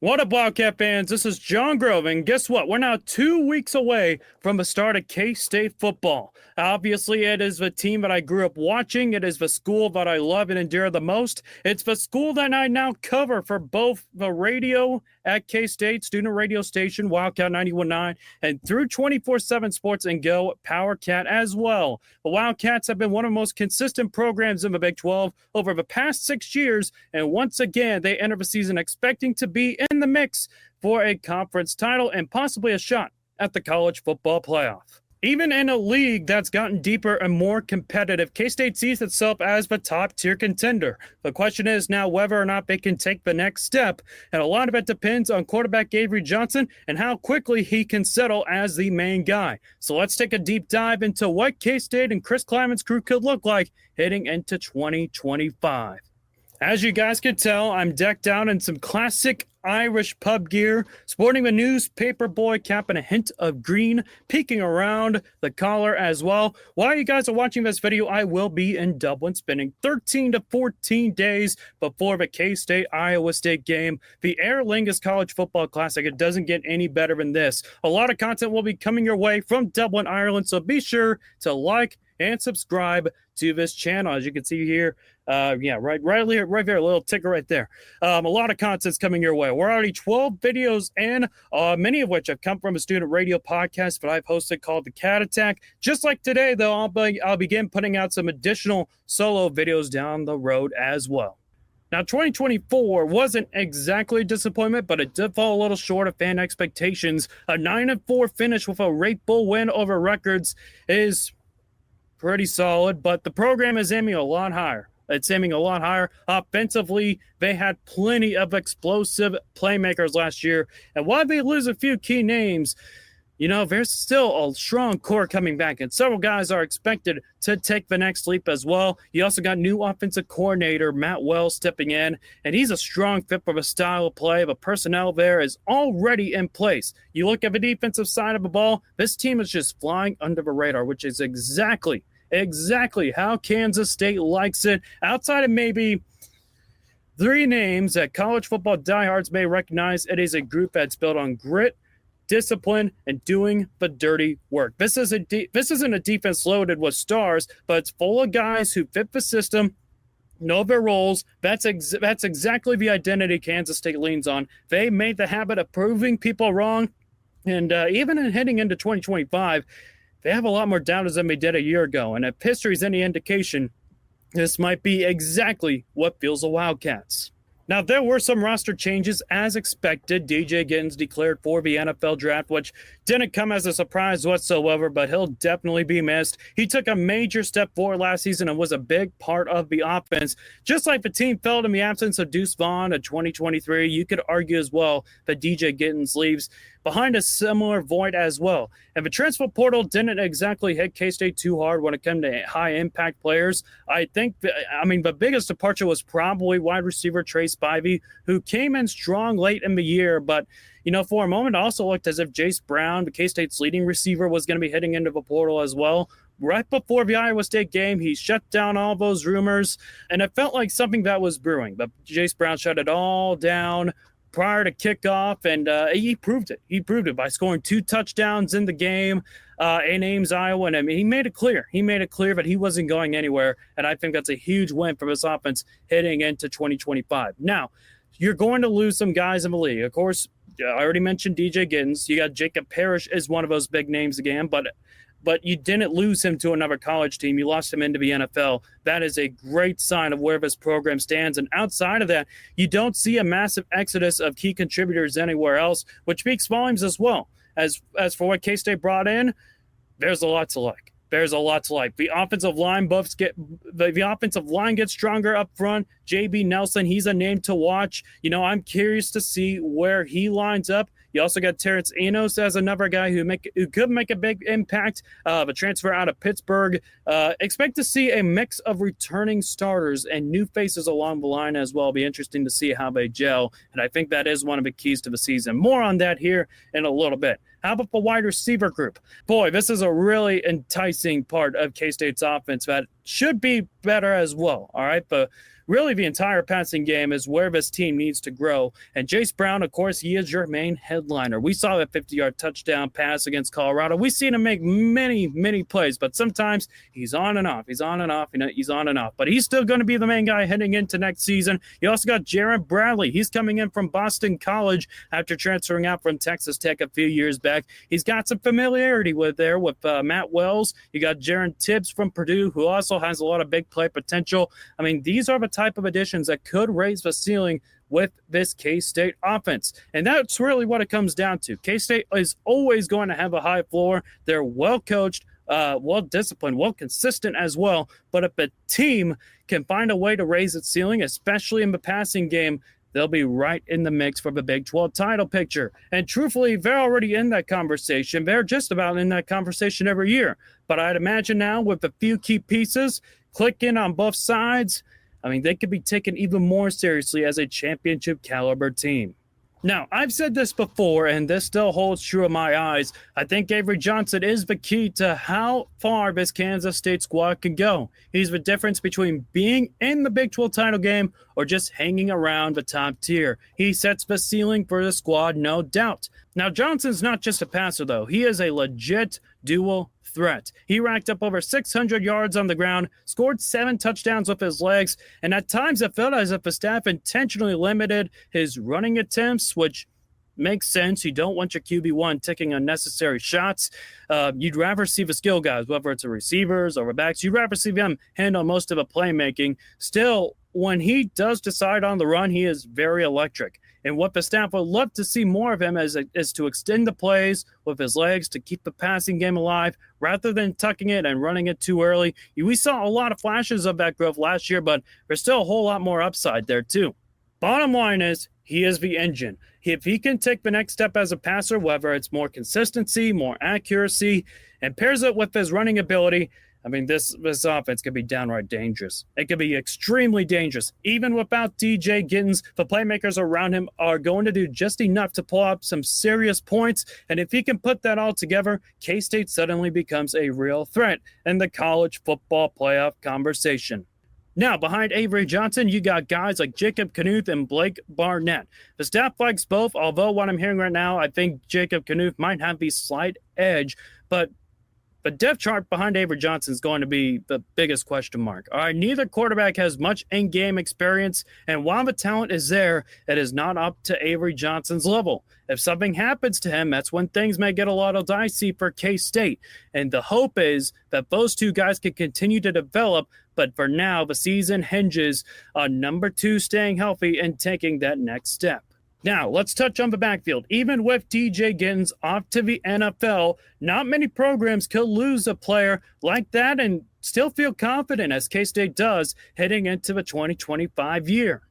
What up, Wildcat fans? This is John Grove, and guess what? We're now 2 weeks away from the start of K-State football. Obviously, it is the team that I grew up watching. It is the school that I love and endure the most. It's the school that I now cover for both the radio at K-State, student radio station, Wildcat 91.9, and through 24/7 Sports and Go, PowerCat as well. The Wildcats have been one of the most consistent programs in the Big 12 over the past 6 years, and once again, they enter the season expecting to be in the mix for a conference title and possibly a shot at the college football playoff. Even in a league that's gotten deeper and more competitive, K-State sees itself as the top-tier contender. The question is now whether or not they can take the next step, and a lot of it depends on quarterback Avery Johnson and how quickly he can settle as the main guy. So let's take a deep dive into what K-State and Chris Kleiman's crew could look like heading into 2025. As you guys can tell, I'm decked out in some classic Irish pub gear, sporting the newspaper boy cap and a hint of green peeking around the collar as well. While you guys are watching this video, I will be in Dublin spending 13 to 14 days before the K-State-Iowa State game, the Aer Lingus College Football Classic. It doesn't get any better than this. A lot of content will be coming your way from Dublin, Ireland, so be sure to like and subscribe to this channel. As you can see here, right there, a little ticker right there. A lot of content's coming your way. We're already 12 videos in, many of which have come from a student radio podcast that I've hosted called The Cat Attack. Just like today, though, I'll begin putting out some additional solo videos down the road as well. Now, 2024 wasn't exactly a disappointment, but it did fall a little short of fan expectations. A 9-4 finish with a Red Bull win over Rutgers is pretty solid, but the program is aiming a lot higher. It's aiming a lot higher. Offensively, they had plenty of explosive playmakers last year. And while they lose a few key names, there's still a strong core coming back, and several guys are expected to take the next leap as well. You also got new offensive coordinator Matt Wells stepping in, and he's a strong fit for the style of play. The personnel there is already in place. You look at the defensive side of the ball, this team is just flying under the radar, which is exactly how Kansas State likes it. Outside of maybe three names that college football diehards may recognize, it is a group that's built on grit, discipline, and doing the dirty work. This isn't a defense loaded with stars, but it's full of guys who fit the system, know their roles. That's exactly the identity Kansas State leans on. They made the habit of proving people wrong, and even in heading into 2025, they have a lot more doubters than they did a year ago. And if history is any indication, this might be exactly what fuels the Wildcats. Now, there were some roster changes as expected. DJ Gittens declared for the NFL draft, which didn't come as a surprise whatsoever, but he'll definitely be missed. He took a major step forward last season and was a big part of the offense. Just like the team felt in the absence of Deuce Vaughn in 2023, you could argue as well that DJ Gittens leaves behind a similar void as well. And the transfer portal didn't exactly hit K-State too hard when it came to high-impact players. I think, the biggest departure was probably wide receiver Trey Spivey, who came in strong late in the year, but for a moment, it also looked as if Jace Brown, the K-State's leading receiver, was going to be hitting into the portal as well. Right before the Iowa State game, he shut down all those rumors, and it felt like something that was brewing. But Jace Brown shut it all down prior to kickoff, and he proved it. He proved it by scoring 2 touchdowns in the game in Ames, Iowa. And he made it clear. He made it clear that he wasn't going anywhere, and I think that's a huge win for this offense heading into 2025. Now, you're going to lose some guys in the league. Of course, I already mentioned DJ Gittens. You got Jacob Parrish is one of those big names again, but you didn't lose him to another college team. You lost him into the NFL. That is a great sign of where this program stands. And outside of that, you don't see a massive exodus of key contributors anywhere else, which speaks volumes as well. As for what K-State brought in, there's a lot to like. There's a lot to like. The offensive line gets stronger up front. JB Nelson, he's a name to watch. I'm curious to see where he lines up. You also got Terrence Enos as another guy who could make a big impact. The transfer out of Pittsburgh. Expect to see a mix of returning starters and new faces along the line as well. It'll be interesting to see how they gel, and I think that is one of the keys to the season. More on that here in a little bit. How about the wide receiver group? Boy, this is a really enticing part of K-State's offense that should be better as well. All right, but really the entire passing game is where this team needs to grow. And Jace Brown, of course, he is your main headliner. We saw that 50-yard touchdown pass against Colorado. We've seen him make many plays, but sometimes he's on and off. He's on and off. He's on and off. But he's still going to be the main guy heading into next season. You also got Jaron Bradley. He's coming in from Boston College after transferring out from Texas Tech a few years back. He's got some familiarity with Matt Wells. You got Jaron Tibbs from Purdue, who also has a lot of big play potential. I mean, these are the type of additions that could raise the ceiling with this K-State offense. And that's really what it comes down to. K-State is always going to have a high floor. They're well-coached, well-disciplined, well-consistent as well. But if a team can find a way to raise its ceiling, especially in the passing game, they'll be right in the mix for the Big 12 title picture. And truthfully, they're already in that conversation. They're just about in that conversation every year. But I'd imagine now with a few key pieces clicking on both sides, I mean, they could be taken even more seriously as a championship caliber team. Now, I've said this before, and this still holds true in my eyes. I think Avery Johnson is the key to how far this Kansas State squad can go. He's the difference between being in the Big 12 title game or just hanging around the top tier. He sets the ceiling for the squad, no doubt. Now, Johnson's not just a passer, though. He is a legit dual threat. He racked up over 600 yards on the ground, scored 7 touchdowns with his legs, and at times it felt as if the staff intentionally limited his running attempts, which makes sense. You don't want your QB1 taking unnecessary shots. You'd rather see the skill guys, whether it's the receivers or the backs, you'd rather see them handle most of the playmaking. Still, when he does decide on the run, he is very electric. And what the staff would love to see more of him is to extend the plays with his legs to keep the passing game alive rather than tucking it and running it too early. We saw a lot of flashes of that growth last year, but there's still a whole lot more upside there too. Bottom line is, he is the engine. If he can take the next step as a passer, whether it's more consistency, more accuracy, and pairs it with his running ability, I mean, this offense could be downright dangerous. It could be extremely dangerous. Even without DJ Gittens, the playmakers around him are going to do just enough to pull up some serious points. And if he can put that all together, K-State suddenly becomes a real threat in the college football playoff conversation. Now, behind Avery Johnson, you got guys like Jacob Knuth and Blake Barnett. The staff likes both, although what I'm hearing right now, I think Jacob Knuth might have the slight edge, but the depth chart behind Avery Johnson is going to be the biggest question mark. All right, neither quarterback has much in-game experience, and while the talent is there, it is not up to Avery Johnson's level. If something happens to him, that's when things may get a little dicey for K-State. And the hope is that those two guys can continue to develop, but for now, the season hinges on number 2 staying healthy and taking that next step. Now, let's touch on the backfield. Even with DJ Gittens off to the NFL, not many programs could lose a player like that and still feel confident, as K-State does, heading into the 2025 year.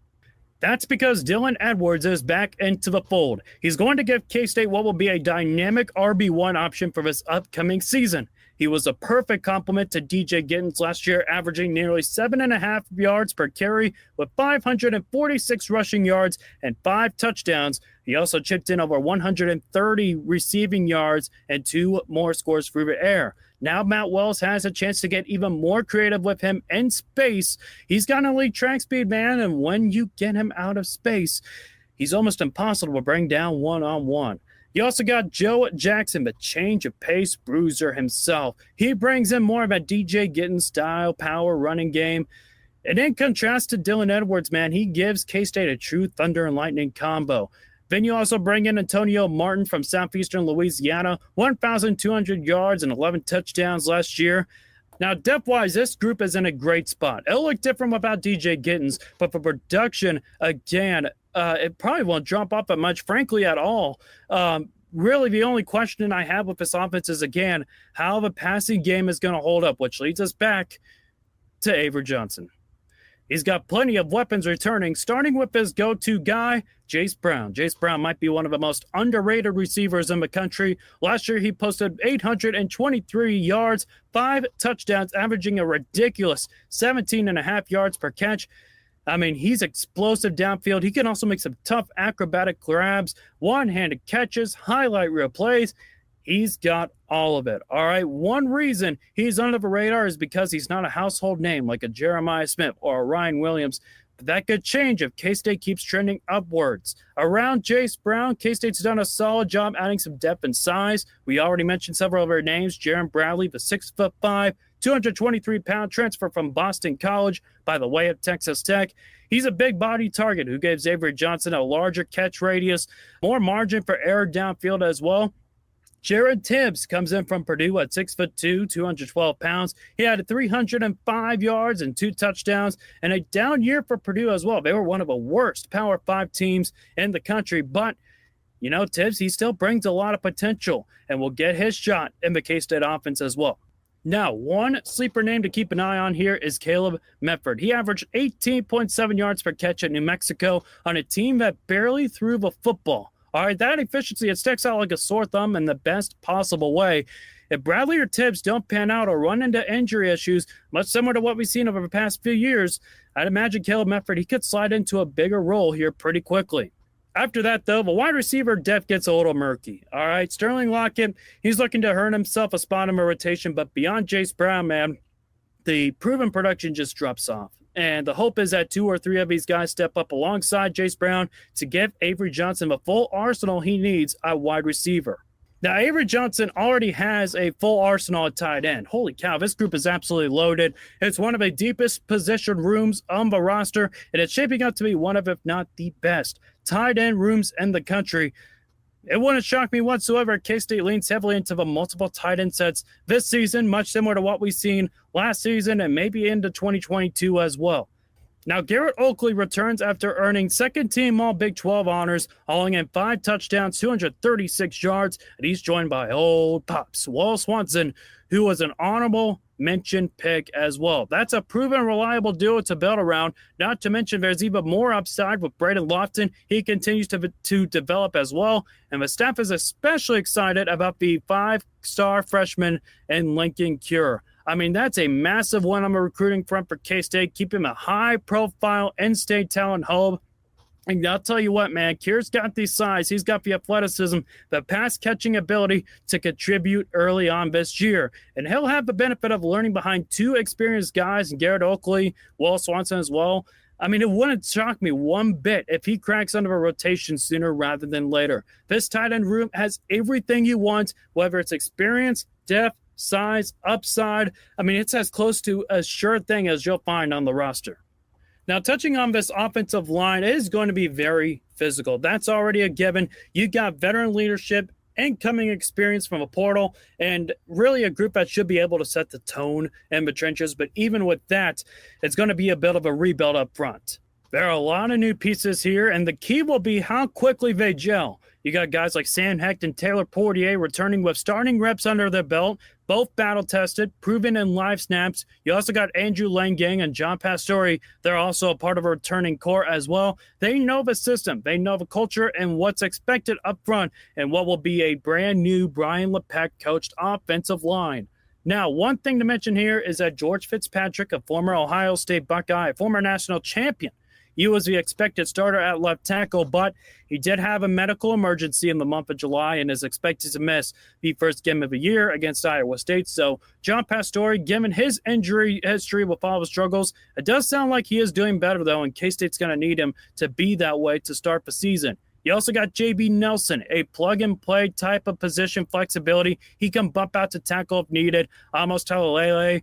That's because Dylan Edwards is back into the fold. He's going to give K-State what will be a dynamic RB1 option for this upcoming season. He was a perfect complement to DJ Gittens last year, averaging nearly 7.5 yards per carry with 546 rushing yards and 5 touchdowns. He also chipped in over 130 receiving yards and 2 more scores through the air. Now Matt Wells has a chance to get even more creative with him in space. He's got an elite track speed, man, and when you get him out of space, he's almost impossible to bring down one-on-one. You also got Joe Jackson, the change of pace bruiser himself. He brings in more of a DJ Gittens style power running game. And in contrast to Dylan Edwards, man, he gives K-State a true thunder and lightning combo. Then you also bring in Antonio Martin from Southeastern Louisiana, 1,200 yards and 11 touchdowns last year. Now, depth-wise, this group is in a great spot. It'll look different without DJ Gittens, but for production, again, it probably won't drop off that much, frankly, at all. Really, the only question I have with this offense is, again, how the passing game is going to hold up, which leads us back to Avery Johnson. He's got plenty of weapons returning, starting with his go-to guy, Jace Brown. Jace Brown might be one of the most underrated receivers in the country. Last year, he posted 823 yards, 5 touchdowns, averaging a ridiculous 17.5 yards per catch. I mean, he's explosive downfield. He can also make some tough acrobatic grabs, one-handed catches, highlight reel plays. He's got all of it. All right, one reason he's under the radar is because he's not a household name like a Jeremiah Smith or a Ryan Williams. But that could change if K-State keeps trending upwards. Around Jace Brown, K-State's done a solid job adding some depth and size. We already mentioned several of their names. Jaron Bradley, the 6'5", 223-pound transfer from Boston College by the way of Texas Tech. He's a big body target who gave Avery Johnson a larger catch radius, more margin for error downfield as well. Jared Tibbs comes in from Purdue at 6'2", 212 pounds. He had 305 yards and 2 touchdowns, and a down year for Purdue as well. They were one of the worst Power 5 teams in the country, but Tibbs, he still brings a lot of potential and will get his shot in the K-State offense as well. Now, one sleeper name to keep an eye on here is Caleb Medford. He averaged 18.7 yards per catch at New Mexico on a team that barely threw the football. All right, that efficiency, it sticks out like a sore thumb in the best possible way. If Bradley or Tibbs don't pan out or run into injury issues, much similar to what we've seen over the past few years, I'd imagine Caleb Medford, he could slide into a bigger role here pretty quickly. After that, though, the wide receiver depth gets a little murky. All right, Sterling Lockett, he's looking to earn himself a spot in the rotation, but beyond Jace Brown, man, the proven production just drops off. And the hope is that 2 or 3 of these guys step up alongside Jace Brown to give Avery Johnson the full arsenal he needs at wide receiver. Now, Avery Johnson already has a full arsenal at tight end. Holy cow, this group is absolutely loaded. It's one of the deepest position rooms on the roster, and it's shaping up to be one of, if not the best, tight end rooms in the country. It wouldn't shock me whatsoever. K-State leans heavily into the multiple tight end sets this season, much similar to what we've seen last season and maybe into 2022 as well. Now, Garrett Oakley returns after earning second-team All-Big 12 honors, hauling in 5 touchdowns, 236 yards, and he's joined by old Pops, Will Swanson, who was an honorable mention pick as well. That's a proven reliable duo to build around, not to mention there's even more upside with Braden Lofton. He continues to develop as well, and the staff is especially excited about the 5-star freshman in Lincoln Cure. I mean, that's a massive one on the recruiting front for K-State, keeping a high-profile in-state talent hub. And I'll tell you what, man, Cure's got the size, he's got the athleticism, the pass-catching ability to contribute early on this year. And he'll have the benefit of learning behind 2 experienced guys, Garrett Oakley, Will Swanson as well. I mean, it wouldn't shock me one bit if he cracks under a rotation sooner rather than later. This tight end room has everything you want, whether it's experience, depth, size, upside. I mean, it's as close to a sure thing as you'll find on the roster. Now, touching on this offensive line, it is going to be very physical. That's already a given. You got veteran leadership, incoming experience from a portal, and really a group that should be able to set the tone in the trenches. But even with that, it's going to be a bit of a rebuild up front. There are a lot of new pieces here, and the key will be how quickly they gel. You got guys like Sam Hecht and Taylor Portier returning with starting reps under their belt, both battle-tested, proven in live snaps. You also got Andrew Langang and John Pastore. They're also a part of a returning core as well. They know the system. They know the culture and what's expected up front and what will be a brand new Brian LePeck-coached offensive line. Now, one thing to mention here is that George Fitzpatrick, a former Ohio State Buckeye, a former national champion, he was the expected starter at left tackle, but he did have a medical emergency in the month of July and is expected to miss the first game of the year against Iowa State. So John Pastore, given his injury history with all the struggles, it does sound like he is doing better, though, and K-State's going to need him to be that way to start the season. You also got J.B. Nelson, a plug-and-play type of position flexibility. He can bump out to tackle if needed. Amos Talalele,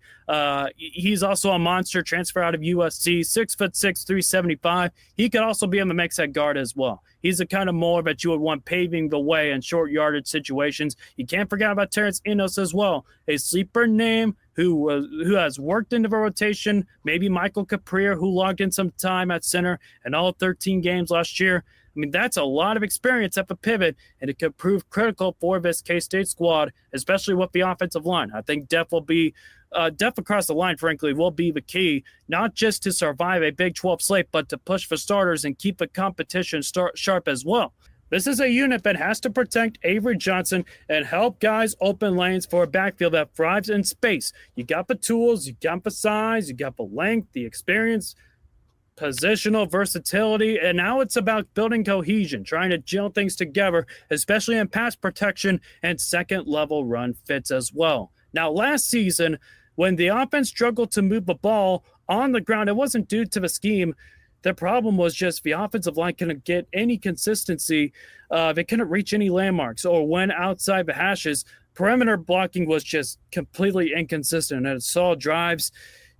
he's also a monster transfer out of USC, 6'6", 375. He could also be in the mix at guard as well. He's the kind of molar that you would want paving the way in short yardage situations. You can't forget about Terrence Enos as well, a sleeper name who has worked into the rotation. Maybe Michael Capria, who logged in some time at center in all 13 games last year. I mean, that's a lot of experience at the pivot, and it could prove critical for this K-State squad, especially with the offensive line. I think depth across the line, frankly, will be the key, not just to survive a Big 12 slate, but to push for starters and keep the competition sharp as well. This is a unit that has to protect Avery Johnson and help guys open lanes for a backfield that thrives in space. You got the tools, you got the size, you got the length, the experience, positional versatility, and now it's about building cohesion, trying to gel things together, especially in pass protection and second-level run fits as well. Now, last season, when the offense struggled to move the ball on the ground, it wasn't due to the scheme. The problem was just the offensive line couldn't get any consistency. They couldn't reach any landmarks or when outside the hashes. Perimeter blocking was just completely inconsistent. And it saw drives.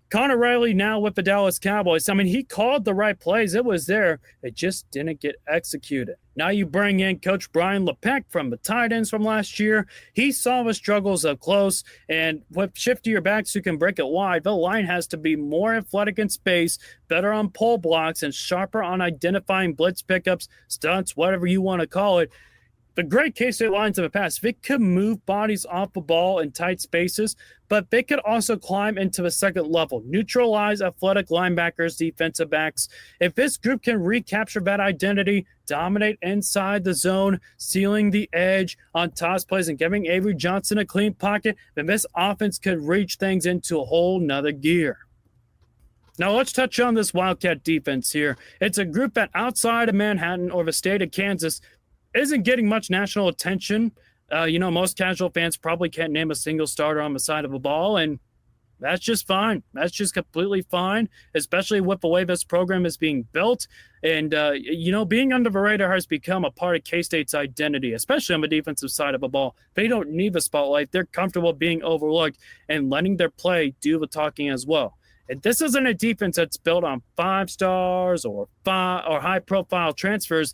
Connor Riley now with the Dallas Cowboys. I mean, he called the right plays. It was there. It just didn't get executed. Now you bring in Coach Brian LePeck from the tight ends from last year. He saw the struggles up close, and with shiftier backs who can break it wide, the line has to be more athletic in space, better on pull blocks, and sharper on identifying blitz pickups, stunts, whatever you want to call it. The great K-State lines of the past, they could move bodies off the ball in tight spaces, but they could also climb into the second level, neutralize athletic linebackers, defensive backs. If this group can recapture that identity, dominate inside the zone, sealing the edge on toss plays and giving Avery Johnson a clean pocket, then this offense could reach things into a whole nother gear. Now let's touch on this Wildcat defense here. It's a group that outside of Manhattan or the state of Kansas isn't getting much national attention. Most casual fans probably can't name a single starter on the side of the ball, and that's just fine. That's just completely fine, especially with the way this program is being built. And, being under the radar has become a part of K-State's identity, especially on the defensive side of the ball. They don't need the spotlight. They're comfortable being overlooked and letting their play do the talking as well. And this isn't a defense that's built on 5 stars or high-profile transfers.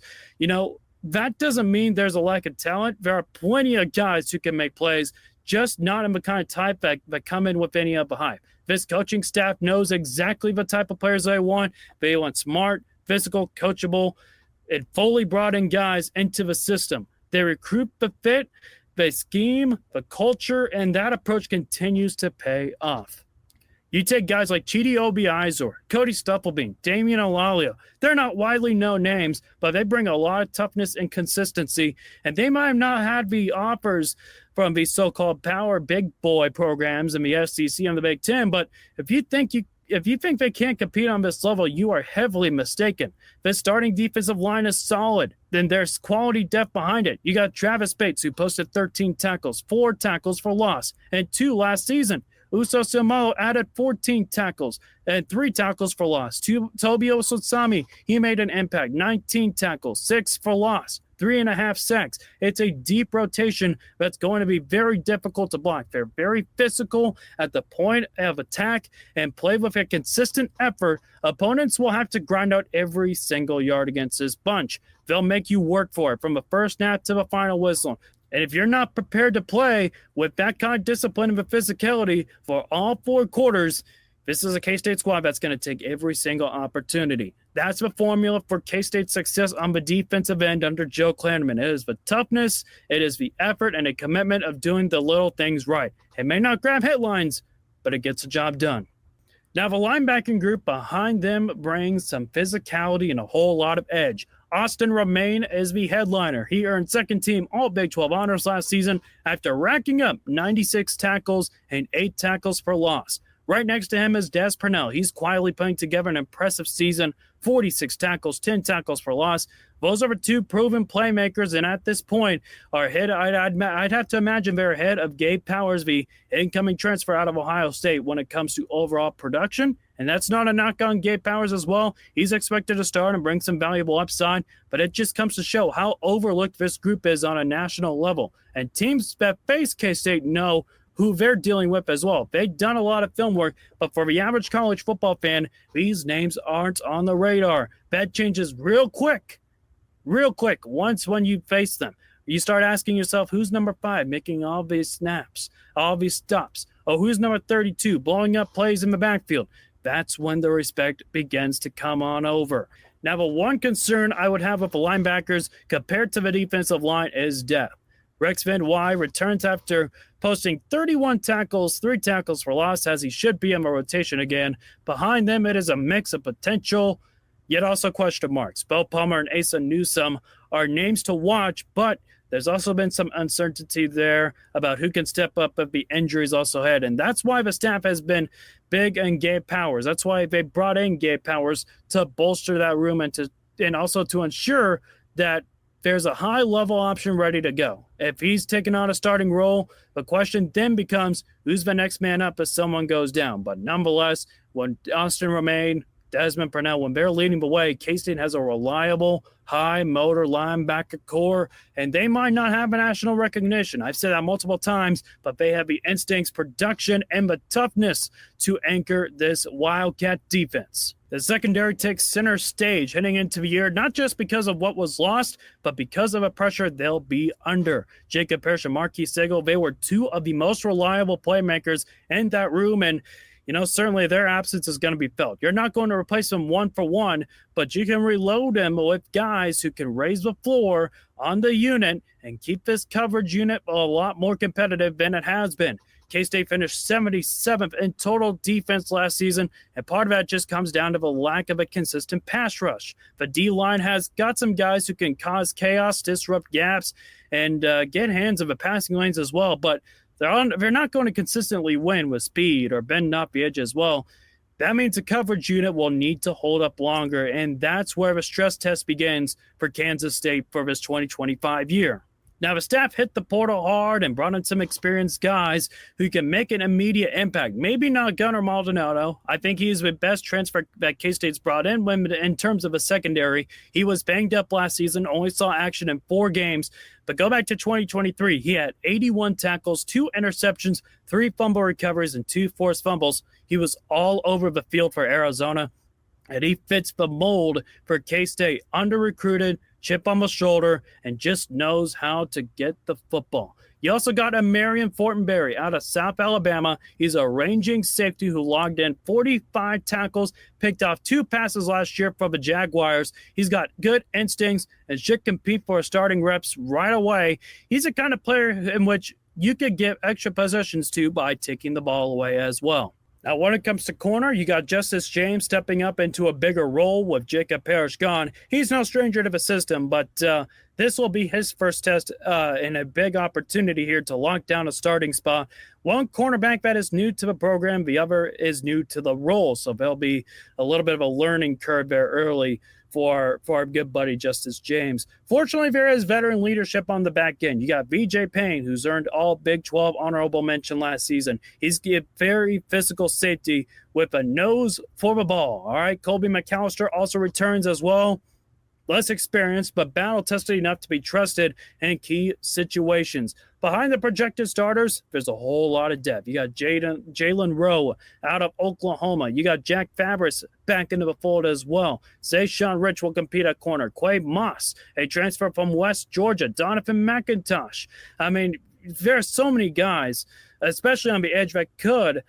That doesn't mean there's a lack of talent. There are plenty of guys who can make plays, just not in the kind of type that come in with any of the hype. This coaching staff knows exactly the type of players they want. They want smart, physical, coachable, and fully brought in guys into the system. They recruit the fit, the scheme, the culture, and that approach continues to pay off. You take guys like Chidi Obi-Izor, Cody Stufflebean, Damian Olalio. They're not widely known names, but they bring a lot of toughness and consistency, and they might have not had the offers from these so-called power big boy programs in the SEC and the Big Ten, but if you think they can't compete on this level, you are heavily mistaken. The starting defensive line is solid. Then there's quality depth behind it. You got Travis Bates, who posted 13 tackles, 4 tackles for loss, and 2 last season. Uso Simo added 14 tackles and 3 tackles for loss. Tobi Ososami, he made an impact. 19 tackles, 6 for loss, 3.5 sacks. It's a deep rotation that's going to be very difficult to block. They're very physical at the point of attack and play with a consistent effort. Opponents will have to grind out every single yard against this bunch. They'll make you work for it from the first snap to the final whistle. And if you're not prepared to play with that kind of discipline and physicality for all 4 quarters, this is a K-State squad that's going to take every single opportunity. That's the formula for K-State's success on the defensive end under Joe Klanderman. It is the toughness, it is the effort, and a commitment of doing the little things right. It may not grab headlines, but it gets the job done. Now, the linebacking group behind them brings some physicality and a whole lot of edge. Austin Romaine is the headliner. He earned second-team All-Big 12 honors last season after racking up 96 tackles and 8 tackles for loss. Right next to him is Des Purnell. He's quietly putting together an impressive season, 46 tackles, 10 tackles for loss. Those are 2 proven playmakers, and at this point, are ahead. I'd have to imagine they're ahead of Gabe Powers, the incoming transfer out of Ohio State, when it comes to overall production. And that's not a knock on Gabe Powers as well. He's expected to start and bring some valuable upside, but it just comes to show how overlooked this group is on a national level. And teams that face K-State know who they're dealing with as well. They've done a lot of film work, but for the average college football fan, these names aren't on the radar. That changes real quick once when you face them. You start asking yourself, who's number 5 making all these snaps, all these stops? Oh, who's number 32 blowing up plays in the backfield? That's when the respect begins to come on over. Now, the one concern I would have with the linebackers compared to the defensive line is depth. Rex Van Wy returns after posting 31 tackles, 3 tackles for loss, as he should be in the rotation again. Behind them, it is a mix of potential, yet also question marks. Beau Palmer and Asa Newsome are names to watch, but there's also been some uncertainty there about who can step up if the injuries also ahead. And that's why the staff has been big on Gabe Powers. That's why they brought in Gabe Powers to bolster that room and also to ensure that there's a high-level option ready to go. If he's taking on a starting role, the question then becomes, who's the next man up if someone goes down? But nonetheless, when Austin Romaine, Desmond Purnell, when they're leading the way, K-State has a reliable, high-motor linebacker core, and they might not have a national recognition. I've said that multiple times, but they have the instincts, production, and the toughness to anchor this Wildcat defense. The secondary takes center stage heading into the year, not just because of what was lost, but because of the pressure they'll be under. Jacob Parrish and Marquis Sigel, they were two of the most reliable playmakers in that room, and certainly their absence is going to be felt. You're not going to replace them one for one, but you can reload them with guys who can raise the floor on the unit and keep this coverage unit a lot more competitive than it has been. K-State finished 77th in total defense last season, and part of that just comes down to the lack of a consistent pass rush. The D-line has got some guys who can cause chaos, disrupt gaps, and get hands of the passing lanes as well, but they're not going to consistently win with speed or bend off the edge as well. That means the coverage unit will need to hold up longer, and that's where the stress test begins for Kansas State for this 2025 year. Now, the staff hit the portal hard and brought in some experienced guys who can make an immediate impact. Maybe not Gunnar Maldonado. I think he's the best transfer that K-State's brought in terms of a secondary. He was banged up last season, only saw action in 4 games. But go back to 2023. He had 81 tackles, 2 interceptions, 3 fumble recoveries, and 2 forced fumbles. He was all over the field for Arizona, and he fits the mold for K-State. Under-recruited, chip on the shoulder, and just knows how to get the football. You also got a Marion Fortenberry out of South Alabama. He's a ranging safety who logged in 45 tackles, picked off 2 passes last year for the Jaguars. He's got good instincts and should compete for starting reps right away. He's a kind of player in which you could give extra possessions to by taking the ball away as well. Now, when it comes to corner, you got Justice James stepping up into a bigger role with Jacob Parrish gone. He's no stranger to the system, but this will be his first test and a big opportunity here to lock down a starting spot. One cornerback that is new to the program, the other is new to the role, so there'll be a little bit of a learning curve there early for our good buddy Justice James. Fortunately, there is veteran leadership on the back end. You got VJ Payne, who's earned all Big 12 honorable mention last season. He's a very physical safety with a nose for the ball. All right, Colby McAllister also returns as well. Less experienced, but battle-tested enough to be trusted in key situations. Behind the projected starters, there's a whole lot of depth. You got Jalen Rowe out of Oklahoma. You got Jack Fabris back into the fold as well. Zayshawn Rich will compete at corner. Quay Moss, a transfer from West Georgia. Donovan McIntosh. I mean, there are so many guys, especially on the edge, that could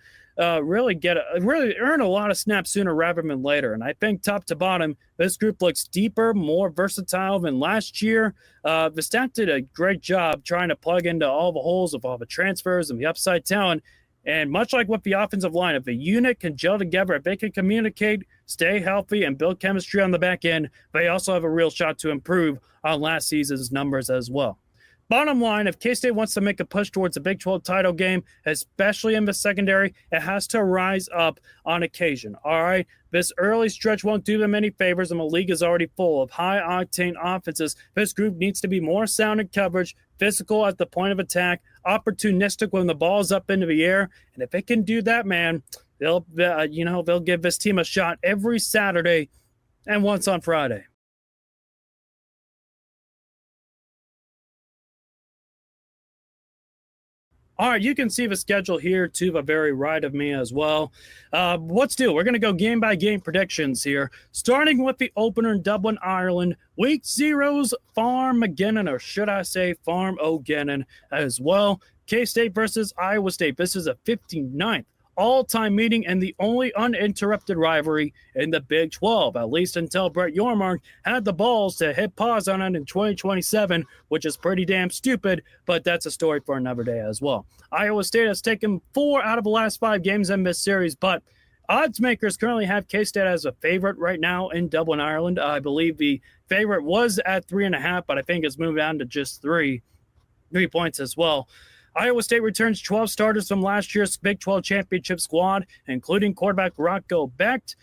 really earn a lot of snaps sooner rather than later. And I think top to bottom, this group looks deeper, more versatile than last year. The staff did a great job trying to plug into all the holes of all the transfers and the upside talent. And much like with the offensive line, if the unit can gel together, if they can communicate, stay healthy, and build chemistry on the back end, they also have a real shot to improve on last season's numbers as well. Bottom line, if K-State wants to make a push towards the Big 12 title game, especially in the secondary, it has to rise up on occasion. All right, this early stretch won't do them any favors, and the league is already full of high-octane offenses. This group needs to be more sound in coverage, physical at the point of attack, opportunistic when the ball's up into the air, and if they can do that, man, they'll give this team a shot every Saturday and once on Friday. All right, you can see the schedule here to the very right of me as well. Let's do it. We're going to go game-by-game predictions here, starting with the opener in Dublin, Ireland. Week 0's Farm McGinnon, or should I say Farm O'Ginnon as well. K-State versus Iowa State. This is a 59th all-time meeting and the only uninterrupted rivalry in the Big 12, at least until Brett Yormark had the balls to hit pause on it in 2027, which is pretty damn stupid, but that's a story for another day as well. Iowa State has taken 4 out of the last 5 games in this series, but odds makers currently have K-State as a favorite right now in Dublin, Ireland. I believe the favorite was at 3.5, but I think it's moved down to just 3 points as well. Iowa State returns 12 starters from last year's Big 12 championship squad, including quarterback Rocco Becht.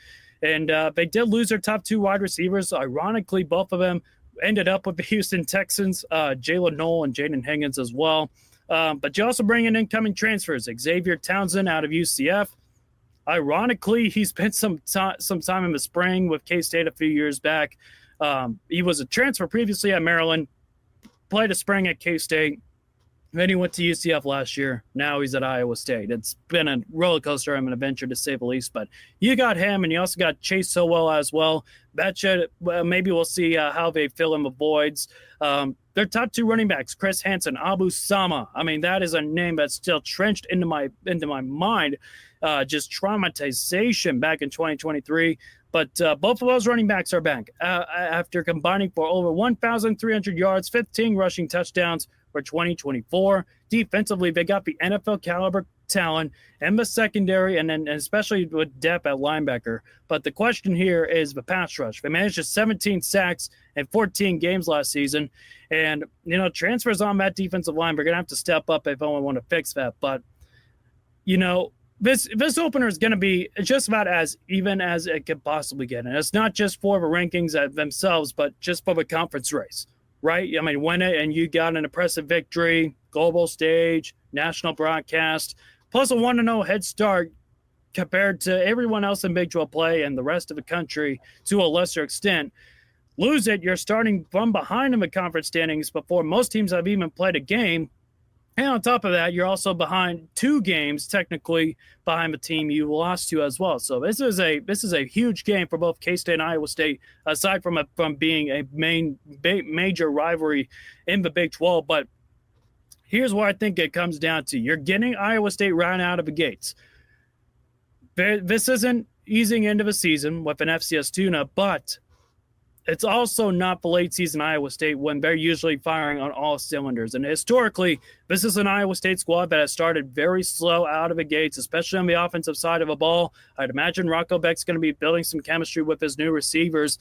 And they did lose their top 2 wide receivers. Ironically, both of them ended up with the Houston Texans, Jalen Knoll and Jaden Higgins as well. But you also bring in incoming transfers, Xavier Townsend out of UCF, Ironically, he spent some time in the spring with K-State a few years back. He was a transfer previously at Maryland, played a spring at K-State. Then he went to UCF last year. Now he's at Iowa State. It's been a roller coaster and an adventure to say the least. But you got him, and you also got Chase Sowell as well. That should maybe we'll see how they fill in the voids. Their top two running backs, Chris Hansen, Abu Sama. I mean, that is a name that's still trenched into my mind. Just traumatization back in 2023. But both of those running backs are back after combining for over 1,300 yards, 15 rushing touchdowns for 2024. Defensively, they got the NFL caliber talent and the secondary, and then especially with depth at linebacker. But the question here is the pass rush. They managed just 17 sacks in 14 games last season. And, transfers on that defensive line, we're going to have to step up if we want to fix that. But, this opener is going to be just about as even as it could possibly get. And it's not just for the rankings themselves, but just for the conference race, right? I mean, win it and you got an impressive victory, global stage, national broadcast, plus a 1-0 head start compared to everyone else in Big 12 play and the rest of the country to a lesser extent. Lose it, you're starting from behind in the conference standings before most teams have even played a game. And on top of that, you're also behind 2 games, technically, behind the team you lost to as well. So this is a huge game for both K-State and Iowa State, aside from being a major rivalry in the Big 12. But here's what I think it comes down to. You're getting Iowa State right out of the gates. This isn't easing into the season with an FCS tune-up, but it's also not the late season Iowa State when they're usually firing on all cylinders. And historically, this is an Iowa State squad that has started very slow out of the gates, especially on the offensive side of the ball. I'd imagine Rocco Beck's going to be building some chemistry with his new receivers.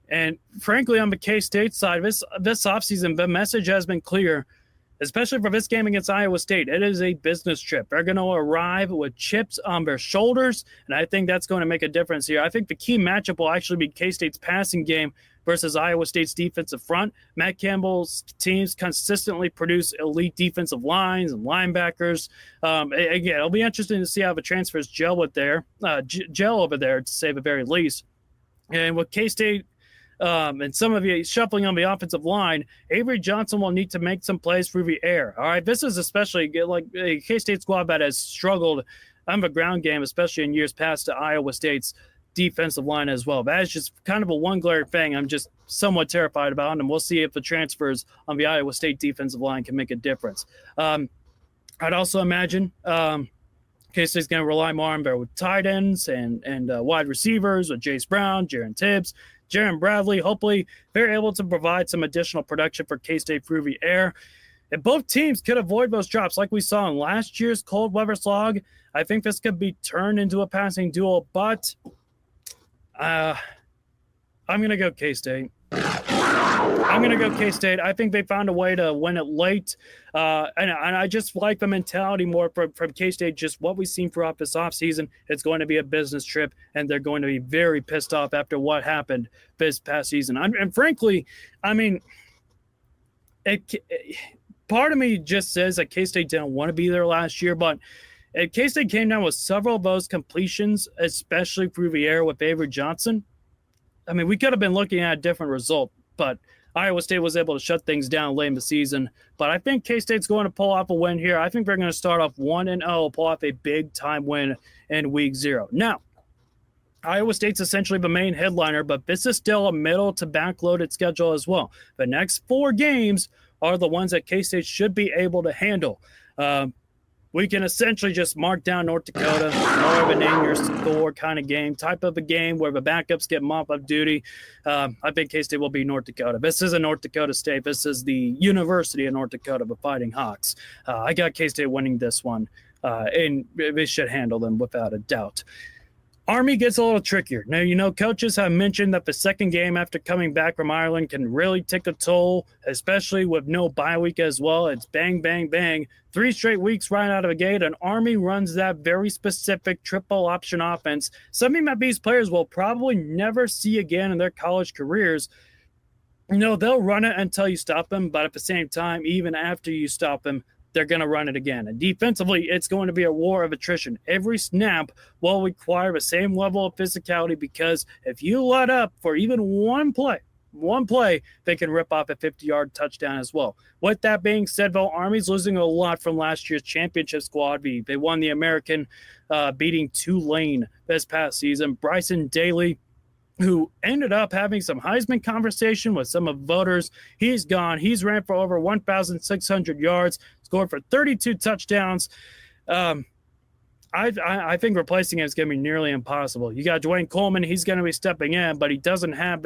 And frankly, on the K-State side, this offseason, the message has been clear, especially for this game against Iowa State. It is a business trip. They're going to arrive with chips on their shoulders, and I think that's going to make a difference here. I think the key matchup will actually be K-State's passing game versus Iowa State's defensive front. Matt Campbell's teams consistently produce elite defensive lines and linebackers. Again, it'll be interesting to see how the transfers gel over there, to say the very least. And with K-State, and some of you shuffling on the offensive line, Avery Johnson will need to make some plays through the air. All right, this is especially like a K-State squad that has struggled on the ground game, especially in years past, to Iowa State's defensive line as well. That is just kind of a one glaring thing I'm just somewhat terrified about, and we'll see if the transfers on the Iowa State defensive line can make a difference. I'd also imagine K-State's going to rely more on with tight ends and wide receivers with Jace Brown, Jaron Tibbs, Jaron Bradley. Hopefully they're able to provide some additional production for K-State through the air. And both teams could avoid those drops like we saw in last year's cold weather slog. I think this could be turned into a passing duel, but I'm going to go K-State. I'm going to go K-State. I think they found a way to win it late. And I just like the mentality more from K-State, just what we've seen throughout this offseason. It's going to be a business trip, and they're going to be very pissed off after what happened this past season. And frankly, I mean, part of me just says that K-State didn't want to be there last year, but K-State came down with several of those completions, especially through the air with Avery Johnson. I mean, we could have been looking at a different result, but Iowa State was able to shut things down late in the season. But I think K-State's going to pull off a win here. I think they're going to start off 1-0, pull off a big-time win in Week 0. Now, Iowa State's essentially the main headliner, but this is still a middle to back-loaded schedule as well. The next 4 games are the ones that K-State should be able to handle. We can essentially just mark down North Dakota, more of a name-your-score kind of game, type of a game where the backups get mop-up duty. I think K-State will be North Dakota. This is a North Dakota State. This is the University of North Dakota, the Fighting Hawks. I got K-State winning this one, and they should handle them without a doubt. Army gets a little trickier. Now, coaches have mentioned that the second game after coming back from Ireland can really take a toll, especially with no bye week as well. It's bang, bang, bang. 3 straight weeks right out of the gate, and Army runs that very specific triple option offense, something that these players will probably never see again in their college careers. They'll run it until you stop them, but at the same time, even after you stop them, they're going to run it again. And defensively, it's going to be a war of attrition. Every snap will require the same level of physicality, because if you let up for even one play, they can rip off a 50-yard touchdown as well. With that being said, though, Army's losing a lot from last year's championship squad. They won the American, beating Tulane this past season. Bryson Daly, who ended up having some Heisman conversation with some of voters, he's gone. He's ran for over 1,600 yards, scored for 32 touchdowns. I think replacing him is going to be nearly impossible. You got Dwayne Coleman; he's going to be stepping in, but he doesn't have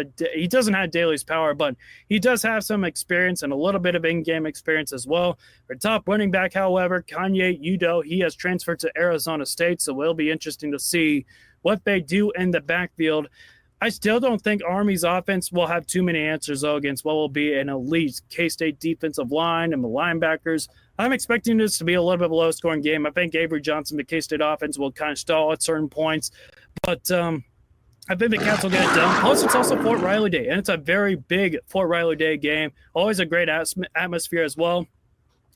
Daly's power, but he does have some experience and a little bit of in-game experience as well. For top running back, however, Kanye Udo, he has transferred to Arizona State, so it'll be interesting to see what they do in the backfield. I still don't think Army's offense will have too many answers, though, against what will be an elite K-State defensive line and the linebackers. I'm expecting this to be a little bit of a low-scoring game. I think Avery Johnson, the K-State offense, will kind of stall at certain points. But I think the Cats will get it done. Plus, it's also Fort Riley Day, and it's a very big Fort Riley Day game. Always a great atmosphere as well.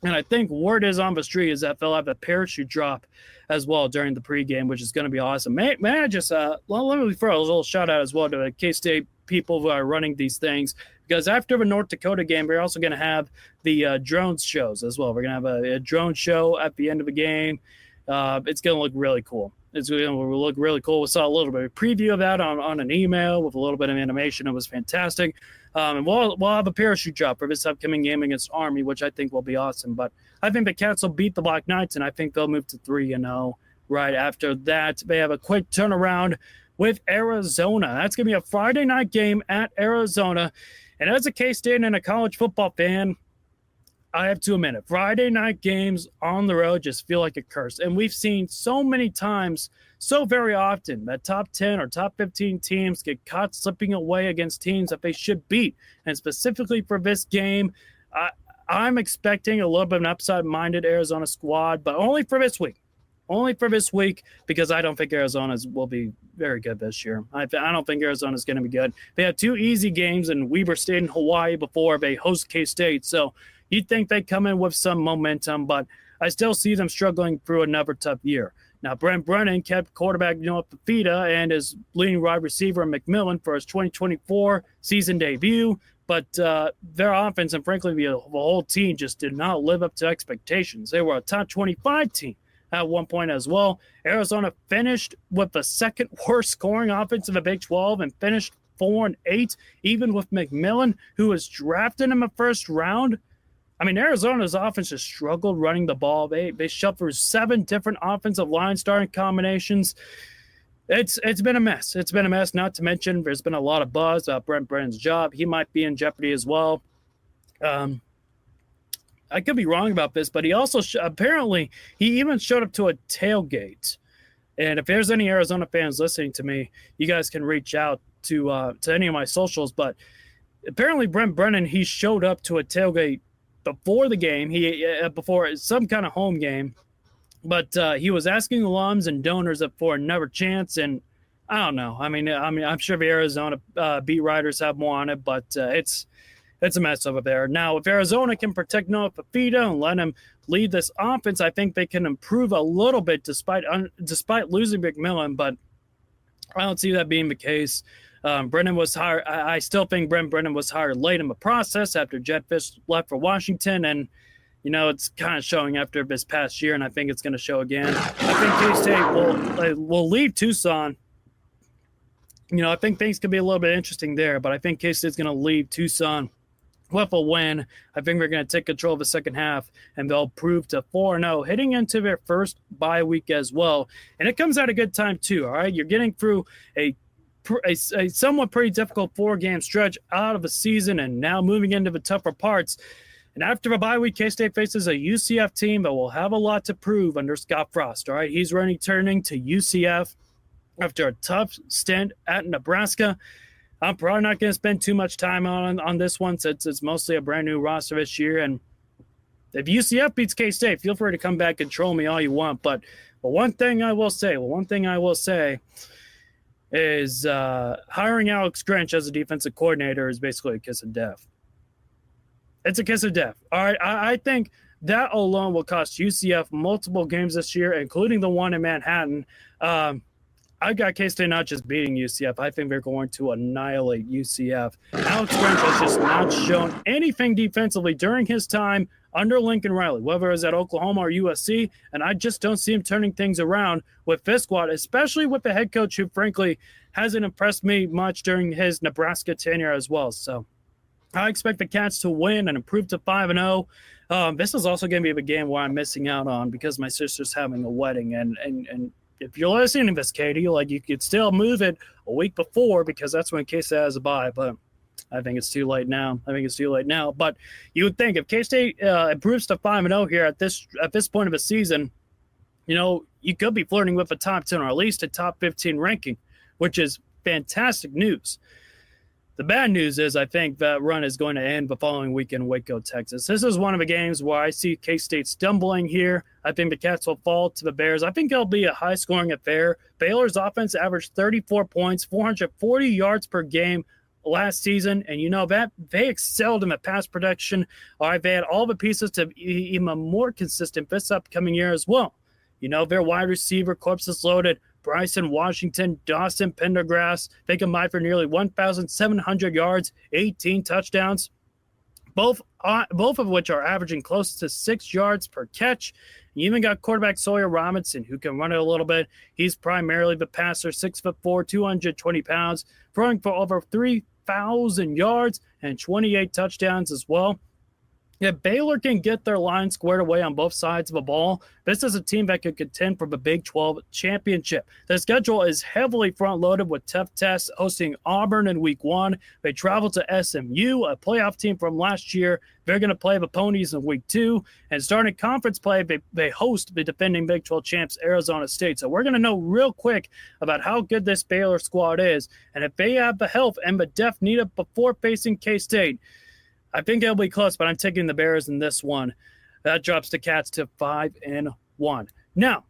And I think word is on the street is that they'll have a parachute drop as well during the pregame, which is going to be awesome. May I just let me throw a little shout out as well to the K-State people who are running these things, because after the North Dakota game, we're also going to have the drones shows as well. We're going to have a drone show at the end of the game. It's going to look really cool. It's going to look really cool. We saw a little bit of a preview of that on an email with a little bit of animation. It was fantastic. And we'll have a parachute drop for this upcoming game against Army, which I think will be awesome. But I think the Cats will beat the Black Knights, and I think they'll move to 3-0 right after that. They have a quick turnaround with Arizona. That's going to be a Friday night game at Arizona. And as a K-State and a college football fan, I have to admit it. Friday night games on the road just feel like a curse. And we've seen so many times, so very often, that top 10 or top 15 teams get caught slipping away against teams that they should beat. And specifically for this game, I'm expecting a little bit of an upside-minded Arizona squad, but only for this week. Only for this week, because I don't think Arizona will be very good this year. I don't think Arizona's going to be good. They have 2 easy games in Weber State and Hawaii before they host K-State, so you'd think they'd come in with some momentum, but I still see them struggling through another tough year. Now, Brent Brennan kept quarterback Noah Fafita and his leading wide receiver McMillan for his 2024 season debut, but their offense and, frankly, the whole team just did not live up to expectations. They were a top 25 team at one point as well. Arizona finished with the second worst scoring offense in the Big 12 and finished 4-8, even with McMillan, who was drafted in the first round. I mean, Arizona's offense has struggled running the ball. They shoved through 7 different offensive line starting combinations. It's been a mess. It's been a mess, not to mention there's been a lot of buzz about Brent Brennan's job. He might be in jeopardy as well. I could be wrong about this, but he also apparently he even showed up to a tailgate. And if there's any Arizona fans listening to me, you guys can reach out to any of my socials. But apparently Brent Brennan, he showed up to a tailgate before the game, before some kind of home game. But he was asking alums and donors for another chance, and I don't know. I mean, I'm sure the Arizona beat writers have more on it, but it's a mess over there. Now, if Arizona can protect Noah Fafita and let him lead this offense, I think they can improve a little bit despite losing McMillan, but I don't see that being the case. Brennan was hired. I still think Brent Brennan was hired late in the process after Jedd Fisch left for Washington, and it's kind of showing after this past year, and I think it's going to show again. I think K-State will leave Tucson. I think things could be a little bit interesting there, but I think K-State's going to leave Tucson with a win. I think they're going to take control of the second half, and they'll prove to 4-0, heading into their first bye week as well. And it comes at a good time too, all right? You're getting through a somewhat pretty difficult 4-game stretch out of the season and now moving into the tougher parts. And after a bye week, K-State faces a UCF team that will have a lot to prove under Scott Frost, all right? He's returning to UCF after a tough stint at Nebraska. I'm probably not going to spend too much time on this one since it's mostly a brand new roster this year. And if UCF beats K-State, feel free to come back and troll me all you want. But one thing I will say is hiring Alex Grinch as a defensive coordinator is basically a kiss of death. It's a kiss of death. All right, I think That alone will cost UCF multiple games this year, including the one in Manhattan. I got K-State not just beating UCF. I think they're going to annihilate UCF. Alex Grinch has just not shown anything defensively during his time under Lincoln Riley, whether it was at Oklahoma or USC, and I just don't see him turning things around with this squad, especially with the head coach who, frankly, hasn't impressed me much during his Nebraska tenure as well. So I expect the Cats to win and improve to 5-0. This is also going to be the game where I'm missing out on because my sister's having a wedding, and if you're listening to this, Katie, like you could still move it a week before because that's when K-State has a bye, but I think it's too late now. But you would think if K-State improves to 5-0 here at this point of the season, you could be flirting with a top 10 or at least a top 15 ranking, which is fantastic news. The bad news is I think that run is going to end the following week in Waco, Texas. This is one of the games where I see K-State stumbling here. I think the Cats will fall to the Bears. I think it'll be a high-scoring affair. Baylor's offense averaged 34 points, 440 yards per game last season, and that they excelled in the pass protection. All right, they had all the pieces to be even more consistent this upcoming year as well. Their wide receiver corps is loaded. Bryson Washington, Dawson Pendergrass, they combined for nearly 1,700 yards, 18 touchdowns, both of which are averaging close to 6 yards per catch. You even got quarterback Sawyer Robinson, who can run it a little bit. He's primarily the passer, 6'4", 220 pounds, throwing for over 3,000 yards and 28 touchdowns as well. Yeah, Baylor can get their line squared away on both sides of the ball. This is a team that could contend for the Big 12 championship. The schedule is heavily front-loaded with tough tests, hosting Auburn in Week 1. They travel to SMU, a playoff team from last year. They're going to play the Ponies in Week 2. And starting conference play, they host the defending Big 12 champs, Arizona State. So we're going to know real quick about how good this Baylor squad is. And if they have the health and the depth needed before facing K-State, I think it'll be close, but I'm taking the Bears in this one. That drops the Cats to 5-1. Now,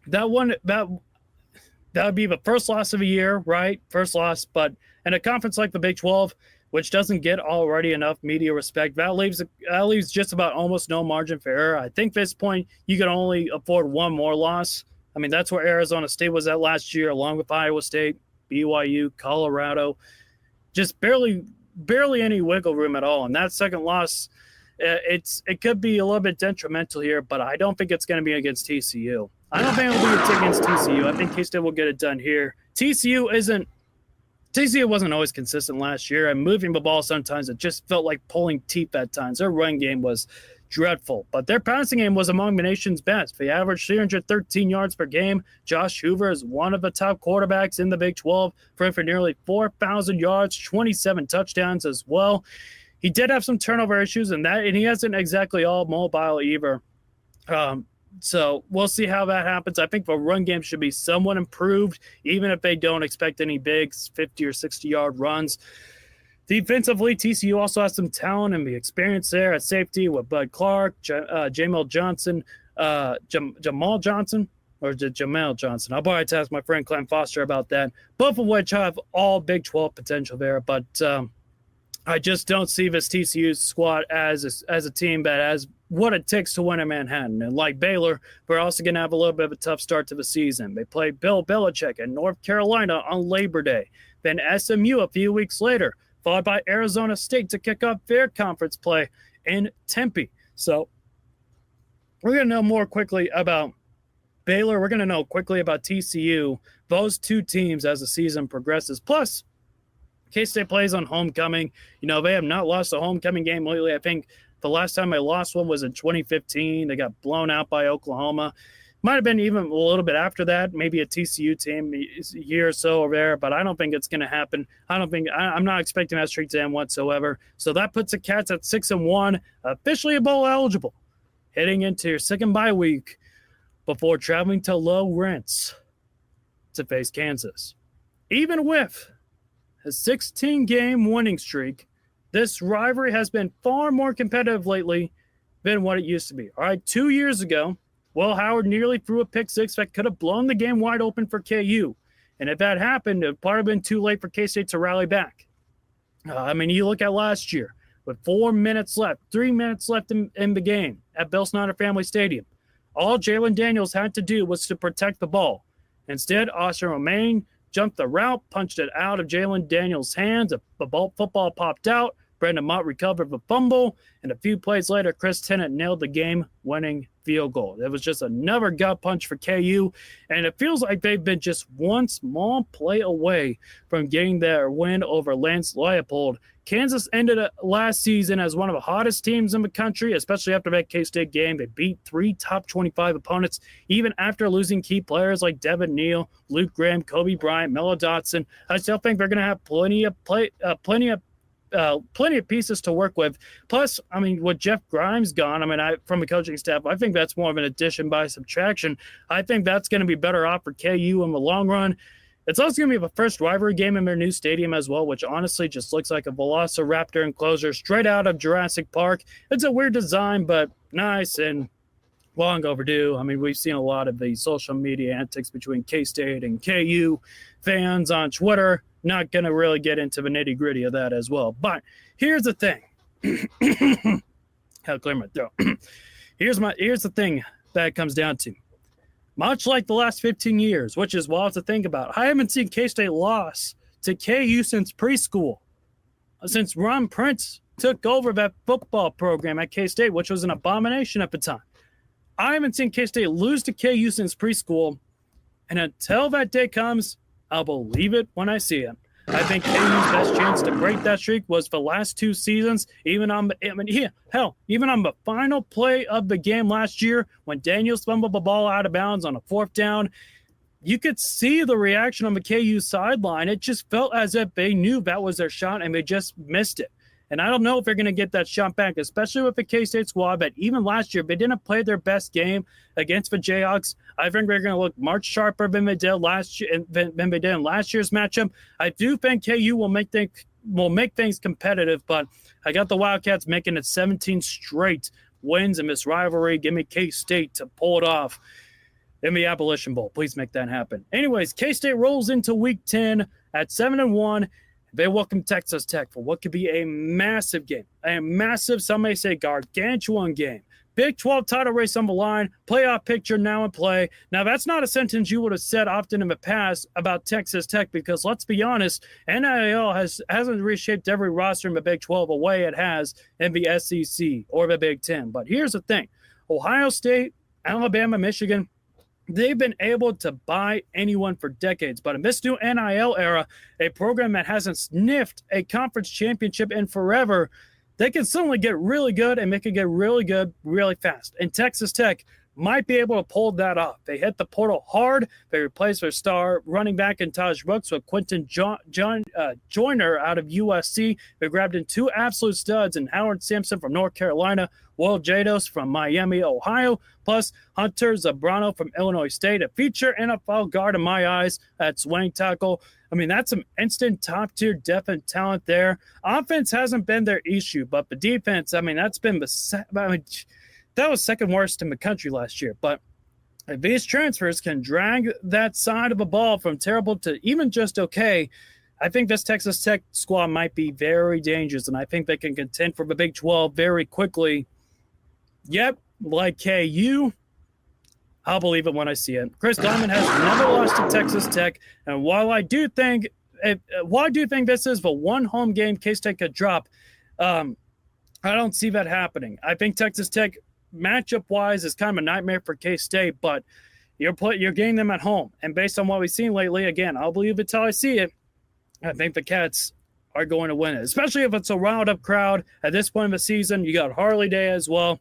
that would be the first loss of the year, right? First loss, but in a conference like the Big 12, which doesn't get already enough media respect, that leaves just about almost no margin for error. I think at this point you can only afford one more loss. I mean, that's where Arizona State was at last year, along with Iowa State, BYU, Colorado. Just barely any wiggle room at all. And that second loss, it could be a little bit detrimental here, but I don't think it's going to be against TCU. I don't think it'll be against TCU. I think K-State will get it done here. TCU wasn't always consistent last year, and moving the ball sometimes it just felt like pulling teeth at times. Their run game was dreadful, but their passing game was among the nation's best. They averaged 313 yards per game. Josh Hoover is one of the top quarterbacks in the Big 12, throwing for nearly 4,000 yards, 27 touchdowns as well. He did have some turnover issues, and he hasn't exactly all mobile either. So we'll see how that happens. I think the run game should be somewhat improved, even if they don't expect any big 50 or 60-yard runs. Defensively, TCU also has some talent and the experience there at safety with Bud Clark, Jamal Johnson, Jamal Johnson. I'll probably ask my friend Clem Foster about that, both of which have all Big 12 potential there. But I just don't see this TCU squad as a team that has what it takes to win in Manhattan. And like Baylor, we're also going to have a little bit of a tough start to the season. They play Bill Belichick in North Carolina on Labor Day, then SMU a few weeks later, followed by Arizona State to kick off their conference play in Tempe. So we're going to know more quickly about Baylor. We're going to know quickly about TCU, those two teams as the season progresses. Plus, K-State plays on homecoming. They have not lost a homecoming game lately. I think the last time they lost one was in 2015. They got blown out by Oklahoma. Might have been even a little bit after that, maybe a TCU team a year or so over there, but I don't think it's going to happen. I'm not expecting that streak to end whatsoever. So that puts the Cats at 6-1, officially bowl eligible, heading into your second bye week before traveling to Lawrence to face Kansas. Even with a 16-game winning streak, this rivalry has been far more competitive lately than what it used to be. All right, 2 years ago, Will Howard nearly threw a pick six that could have blown the game wide open for KU. And if that happened, it would probably have been too late for K-State to rally back. You look at last year. with 4 minutes left, 3 minutes left in the game at Bill Snyder Family Stadium. All Jalen Daniels had to do was to protect the ball. Instead, Austin Romaine jumped the route, punched it out of Jalen Daniels' hands. The football popped out. Brandon Mott recovered the fumble, and a few plays later, Chris Tennant nailed the game-winning field goal. It was just another gut punch for KU, and it feels like they've been just one small play away from getting their win over Lance Leipold. Kansas ended last season as one of the hottest teams in the country, especially after that K-State game. They beat 3 top 25 opponents, even after losing key players like Devin Neal, Luke Graham, Kobe Bryant, Melo Dotson. I still think they're going to have plenty of pieces to work with. Plus, I mean, with Jeff Grimes gone, from the coaching staff, I think that's more of an addition by subtraction. I think that's going to be better off for KU in the long run. It's also going to be the first rivalry game in their new stadium as well, which honestly just looks like a Velociraptor enclosure straight out of Jurassic Park. It's a weird design, but nice and long overdue. I mean, we've seen a lot of the social media antics between K-State and KU fans on Twitter. Not going to really get into the nitty-gritty of that as well. But here's the thing. I'll clear my throat. Here's the thing that it comes down to. Much like the last 15 years, which is wild to think about, I haven't seen K-State lose to KU since preschool, since Ron Prince took over that football program at K-State, which was an abomination at the time. I haven't seen K-State lose to KU since preschool, and until that day comes, I'll believe it when I see it. I think KU's best chance to break that streak was the last 2 seasons, even on the final play of the game last year when Daniels fumbled the ball out of bounds on a 4th down. You could see the reaction on the KU sideline. It just felt as if they knew that was their shot and they just missed it. And I don't know if they're going to get that shot back, especially with the K-State squad. But even last year, they didn't play their best game against the Jayhawks. I think they're going to look much sharper than they did last year, than they did in last year's matchup. I do think KU will make things competitive, but I got the Wildcats making it 17 straight wins in this rivalry. Give me K-State to pull it off in the Abolition Bowl. Please make that happen. Anyways, K-State rolls into Week 10 at 7-1. They welcome Texas Tech for what could be a massive game, some may say gargantuan game. Big 12 title race on the line, playoff picture now in play. Now, that's not a sentence you would have said often in the past about Texas Tech because, let's be honest, NIL hasn't reshaped every roster in the Big 12 the way it has in the SEC or the Big 10. But here's the thing. Ohio State, Alabama, Michigan, they've been able to buy anyone for decades. But in this new NIL era, a program that hasn't sniffed a conference championship in forever, they can suddenly get really good, and they can get really good really fast. And Texas Tech might be able to pull that off. They hit the portal hard. They replaced their star running back in Taj Brooks with Quentin Joyner out of USC. They grabbed in 2 absolute studs in Howard Sampson from North Carolina, Will Jados from Miami, Ohio, plus Hunter Zabrano from Illinois State, a feature NFL guard in my eyes at swing tackle. I mean, that's some instant top-tier depth and talent there. Offense hasn't been their issue, but the defense, that was second worst in the country last year. But if these transfers can drag that side of the ball from terrible to even just okay, I think this Texas Tech squad might be very dangerous, and I think they can contend for the Big 12 very quickly. Yep, like KU, I'll believe it when I see it. Chris Diamond has never lost to Texas Tech, and while I do think this is the one home game K-State could drop, I don't see that happening. I think Texas Tech, matchup-wise, is kind of a nightmare for K-State, but you're getting them at home. And based on what we've seen lately, again, I'll believe it till I see it. I think the Cats are going to win it, especially if it's a riled-up crowd. At this point of the season, you got Harley Day as well.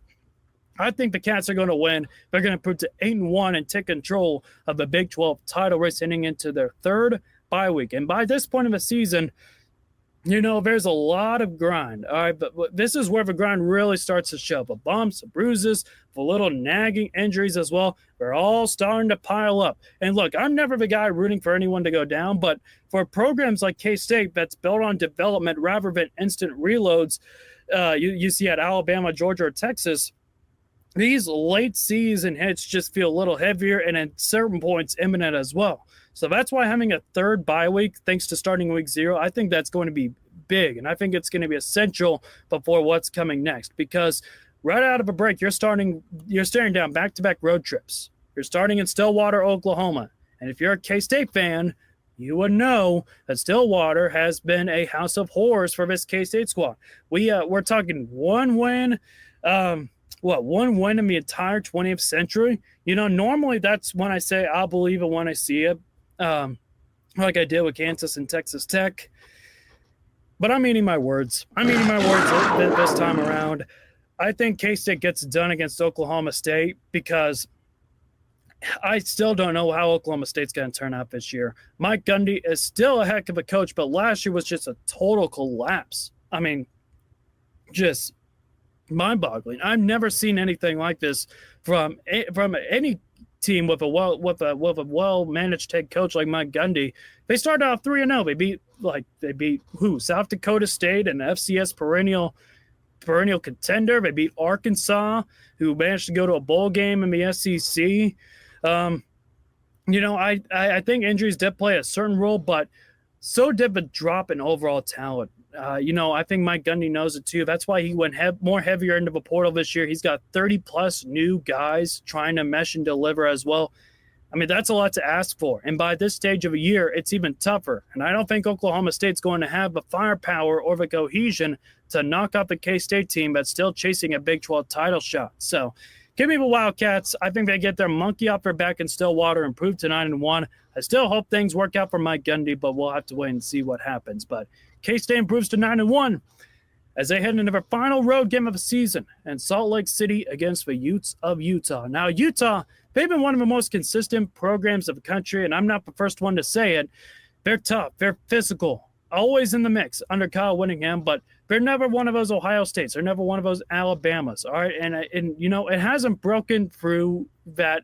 I think the Cats are going to win. They're going to prove to 8-1 and take control of the Big 12 title race heading into their 3rd bye week. And by this point of the season, there's a lot of grind. All right, but this is where the grind really starts to show. The bumps, the bruises, the little nagging injuries as well, they're all starting to pile up. And look, I'm never the guy rooting for anyone to go down, but for programs like K-State that's built on development rather than instant reloads, you see at Alabama, Georgia, or Texas, these late season hits just feel a little heavier and at certain points imminent as well. So that's why having a 3rd bye week, thanks to starting week 0, I think that's going to be big, and I think it's going to be essential before what's coming next, because right out of a break, you're staring down back-to-back road trips. You're starting in Stillwater, Oklahoma, and if you're a K-State fan, you would know that Stillwater has been a house of horrors for this K-State squad. We're talking one win, one win in the entire 20th century. Normally that's when I say I'll believe it when I see it, like I did with Kansas and Texas Tech. But I'm eating my words. This time around. I think K-State gets it done against Oklahoma State, because I still don't know how Oklahoma State's going to turn out this year. Mike Gundy is still a heck of a coach, but last year was just a total collapse. I mean, just mind-boggling. I've never seen anything like this from any team with a well-managed head coach like Mike Gundy. They started off 3-0. They beat who? South Dakota State, an FCS perennial contender. They beat Arkansas, who managed to go to a bowl game in the SEC. I think injuries did play a certain role, but so did the drop in overall talent. I think Mike Gundy knows it too. That's why he went more heavier into the portal this year. He's got 30-plus new guys trying to mesh and deliver as well. I mean, that's a lot to ask for. And by this stage of a year, it's even tougher. And I don't think Oklahoma State's going to have the firepower or the cohesion to knock out the K-State team that's still chasing a Big 12 title shot. So give me the Wildcats. I think they get their monkey off their back in Stillwater, improve to 9-1. I still hope things work out for Mike Gundy, but we'll have to wait and see what happens. But K-State improves to 9-1 as they head into their final road game of the season in Salt Lake City against the Utes of Utah. Now, Utah, they've been one of the most consistent programs of the country, and I'm not the first one to say it. They're tough. They're physical, always in the mix under Kyle Whittingham, but they're never one of those Ohio States. They're never one of those Alabamas, all right? And it hasn't broken through that.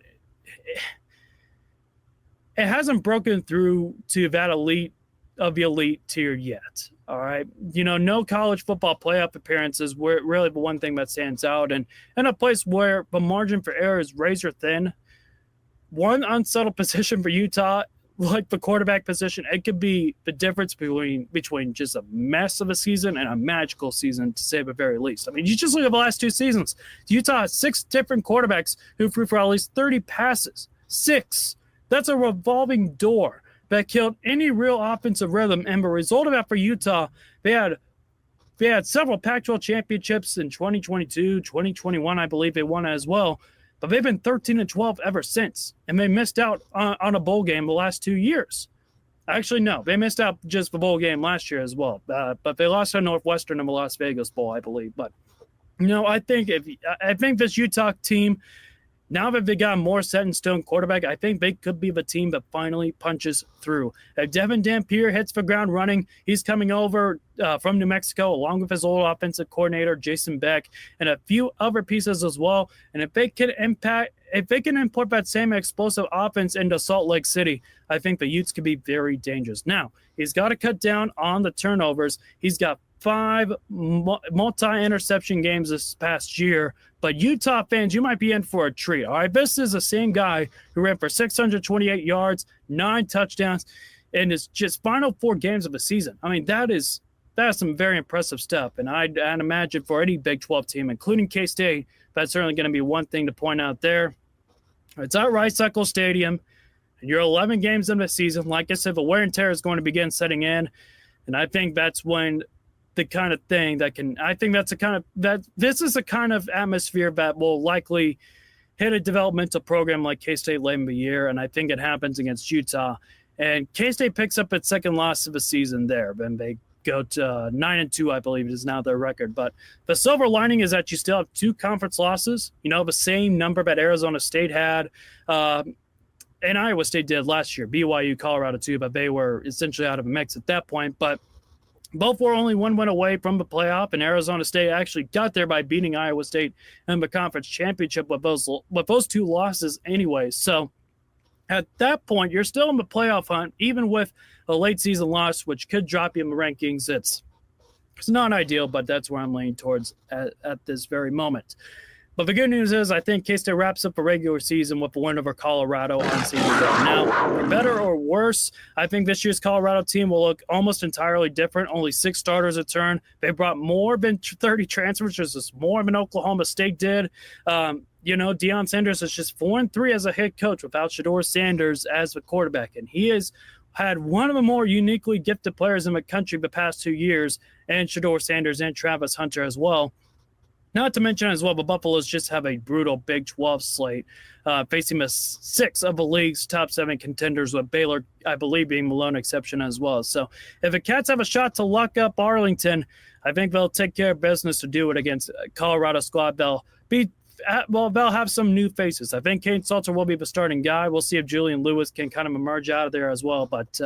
It hasn't broken through to that elite of the elite tier yet, all right? No college football playoff appearances were really the one thing that stands out. And in a place where the margin for error is razor thin, one unsettled position for Utah, like the quarterback position, it could be the difference between just a mess of a season and a magical season, to say the very least. I mean, you just look at the last two seasons. Utah has 6 different quarterbacks who threw for at least 30 passes. 6. That's a revolving door that killed any real offensive rhythm. And the result of that for Utah, they had several Pac-12 championships in 2022, 2021, I believe they won as well. But they've been 13-12 ever since, and they missed out on a bowl game the last 2 years. Actually, no, they missed out just the bowl game last year as well. But they lost to Northwestern in the Las Vegas Bowl, I believe. But I think this Utah team, now that they got a more set-in-stone quarterback, I think they could be the team that finally punches through. If Devin Dampier hits the ground running, he's coming over from New Mexico along with his old offensive coordinator, Jason Beck, and a few other pieces as well. And if they can import that same explosive offense into Salt Lake City, I think the Utes could be very dangerous. Now, he's got to cut down on the turnovers. He's got 5 multi-interception games this past year. But Utah fans, you might be in for a treat. All right, this is the same guy who ran for 628 yards, 9 touchdowns in his just final 4 games of the season. I mean, that is some very impressive stuff. And I'd imagine for any Big 12 team, including K-State, that's certainly going to be one thing to point out there. It's at Rice-Eccles Stadium, and you're 11 games into the season. Like I said, the wear and tear is going to begin setting in. And I think that's when the kind of thing that can, I think that's this is the kind of atmosphere that will likely hit a developmental program like K-State late in the year. And I think it happens against Utah. And K-State picks up its second loss of the season there. Then they go to 9-2, I believe it is now their record. But the silver lining is that you still have 2 conference losses, the same number that Arizona State had. And Iowa State did last year, BYU, Colorado too, but they were essentially out of the mix at that point. But both were only 1 win away from the playoff, and Arizona State actually got there by beating Iowa State in the conference championship with those 2 losses anyway. So at that point, you're still in the playoff hunt, even with a late season loss, which could drop you in the rankings. It's not ideal, but that's where I'm leaning towards at this very moment. But the good news is I think K-State wraps up the regular season with a win over Colorado on Senior Day. Now, for better or worse, I think this year's Colorado team will look almost entirely different. Only 6 starters return. They brought more than 30 transfers, which is more than Oklahoma State did. Deion Sanders is just 4-3 as a head coach without Shedeur Sanders as the quarterback. And he has had one of the more uniquely gifted players in the country the past 2 years, and Shedeur Sanders and Travis Hunter as well. Not to mention as well, the Buffaloes just have a brutal Big 12 slate, facing the 6 of the league's top 7 contenders, with Baylor, I believe, being the lone exception as well. So if the Cats have a shot to lock up Arlington, I think they'll take care of business to do it against Colorado squad. They'll have some new faces. I think Kane Salter will be the starting guy. We'll see if Julian Lewis can kind of emerge out of there as well. But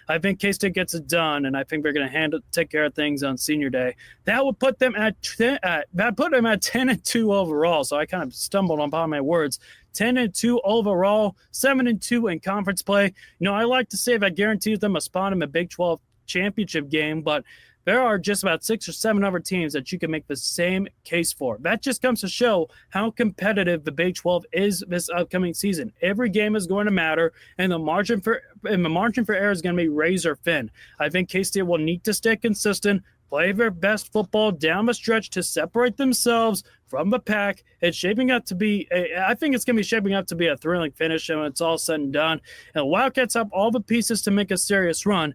I think K-State gets it done, and I think they're going to take care of things on Senior Day. That would put them at 10-2 overall. So I kind of stumbled upon my words. 10-2 overall, 7-2 in conference play. I like to say that guarantees them a spot in the Big 12 championship game, but there are just about 6 or 7 other teams that you can make the same case for. That just comes to show how competitive the Big 12 is this upcoming season. Every game is going to matter, and the margin for error is going to be razor thin. I think K-State will need to stay consistent, play their best football down the stretch to separate themselves from the pack. It's shaping up to be I think it's going to be shaping up to be a thrilling finish when it's all said and done. And the Wildcats have all the pieces to make a serious run,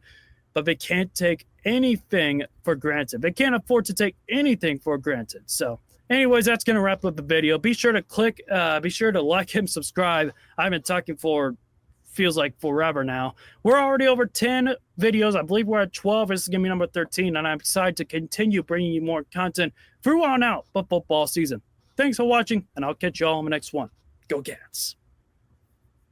but they can't take anything for granted. They can't afford to take anything for granted. So anyways, that's going to wrap up the video. Be sure to like and subscribe. I've been talking for feels like forever now. We're already over 10 videos. I believe we're at 12. This is going to be number 13, and I'm excited to continue bringing you more content through on out football season. Thanks for watching, and I'll catch you all in the next one. Go Cats.